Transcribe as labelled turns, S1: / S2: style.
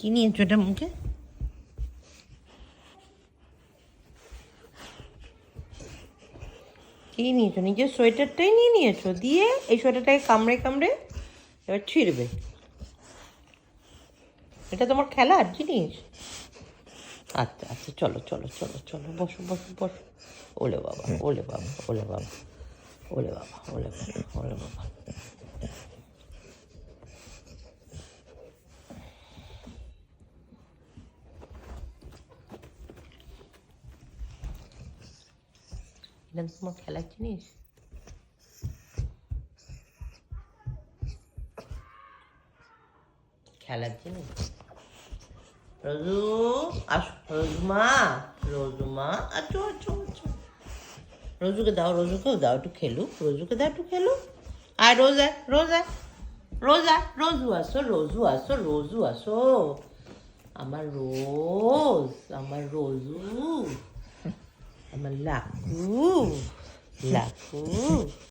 S1: কি নিয়েছো এটা মুখে? কি নিয়েছো? নিজের সোয়েটারটাই নিয়ে নিয়েছো, দিয়ে এই সোয়েটারটাকে কামড়ে কামড়ে এবার ছিঁড়বে। এটা তোমার খেলার জিনিস? আচ্ছা আচ্ছা, চলো চলো চলো চলো, বসো বসো বসো। ওলে বাবা, ওলে বাবা, ওলে বাবা, ওলে বাবা, ওলে বাবা, ওলে বাবা। এটা তোমার খেলার জিনিস? খেলার জিনিস? রোজু, আসো রোজমা, রোজমা, আছো আছো আছো। রোজুকে দাও, রোজুকেও দাও, একটু খেলুক, রোজুকে দাও একটু খেলুক। আর রোজা, রোজা, রোজা, রোজু আসো, রোজু আসো, রোজু আসো। আমার রোজ, আমার রোজু, আমার লাকু, লাকু।